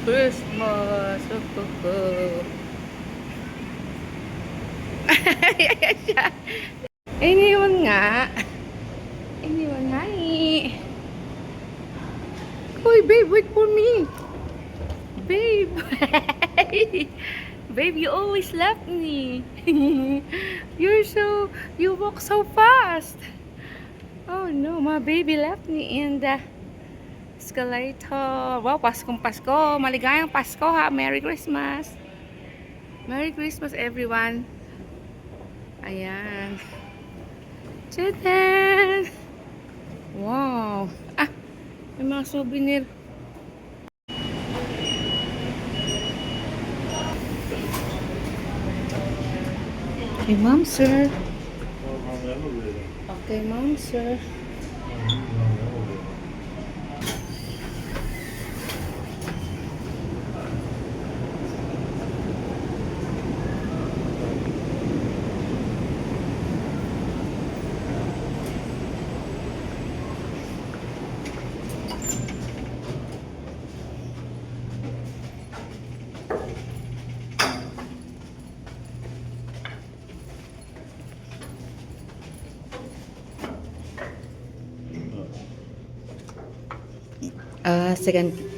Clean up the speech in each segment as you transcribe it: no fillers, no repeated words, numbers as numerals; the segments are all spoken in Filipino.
Christmas. Ayan siya. Iniwan nga. Iniwan nga eh. Uy, babe, wait for me. Babe. Babe, you always left me. You walk so fast. Oh no, my baby left me in the escalator. Wow, Paskong Pasko. Maligayang Pasko ha. Merry Christmas. Merry Christmas everyone. Ayan. Tadaan! Wow. Ah, may mga souvenir. Okay, ma'am, sir. Okay, ma'am, sir.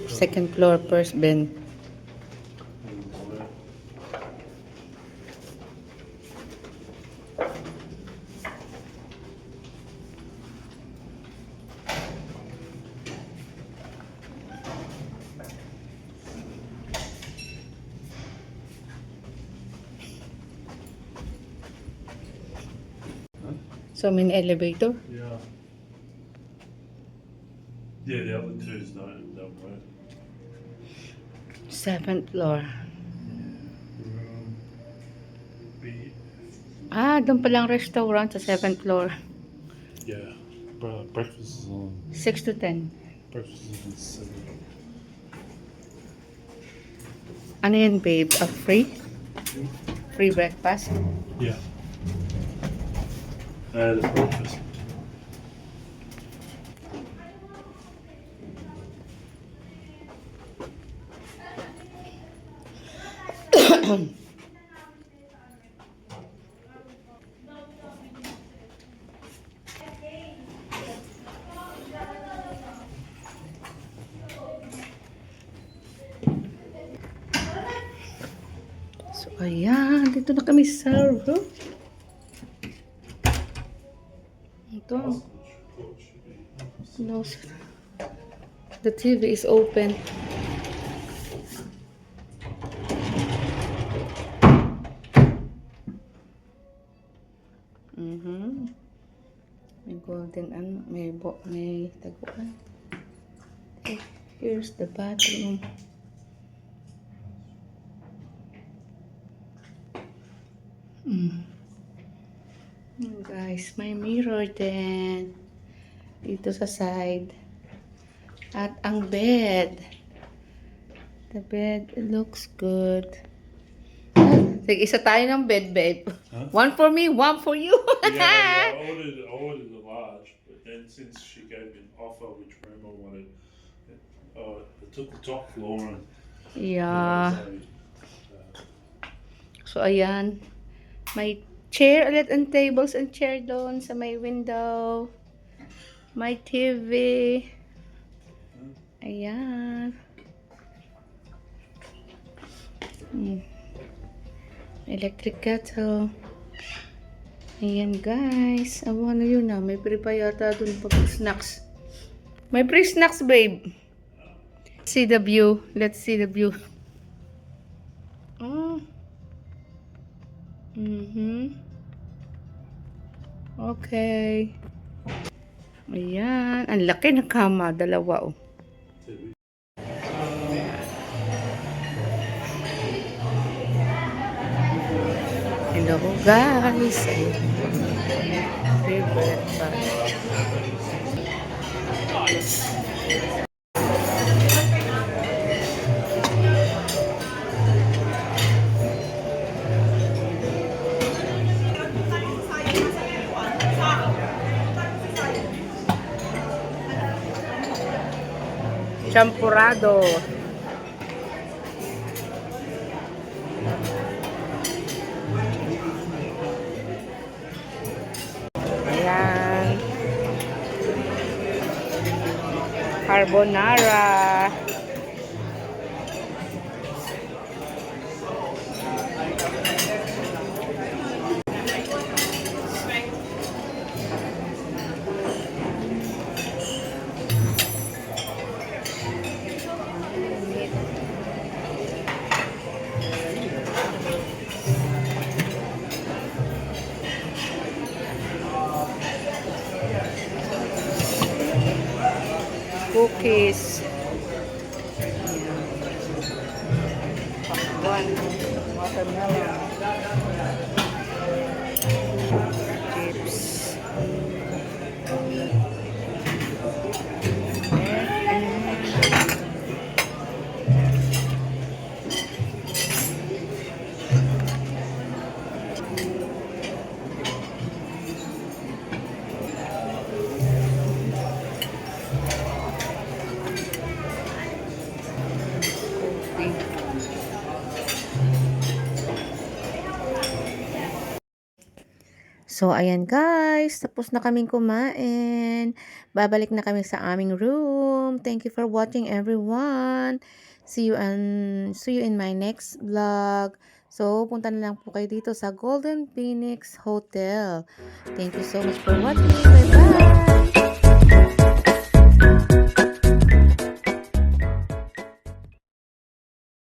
Second floor, first bin. So, may elevator? Yeah. Yeah, the other two's don't work. 7th floor. Room B. Ah, doon palang restaurant sa 7th floor. Yeah. Breakfast is on. 6 to 10. Breakfast is on 7. Ano yan, babe? Free? Free breakfast? Yeah. It's breakfast. So, ayan. Dito na kami sa room. Ito. No, the TV is open. May golden may taguan. Okay, here's the bathroom. Guys, may mirror din dito sa side. At ang bed. The bed looks good. Sige, isa tayo ng bed, babe. Huh? One for me, one for you. Yeah, I ordered a large, but then since she gave me an offer which room I wanted, I took the top floor and Yeah. So, ayan. May chair ulit and tables and chair doon sa may window. May TV. Ayan. Electric kettle. Ayan, guys. Ano yun na? May free pa yata doon pag snacks. May free snacks, babe. See the view. Let's see the view. Oh. Okay. Ayan. Ang laki ng kama. Dalawa, oh. Hello, guys. Free breakfast. Champurado. Carbonara. Cookies. Pakwan. Watermelon. Chips. So, ayan guys, tapos na kaming kumain. Babalik na kami sa aming room. Thank you for watching everyone. See you in my next vlog. So, punta na lang po kayo dito sa Golden Phoenix Hotel. Thank you so much for watching. Bye-bye!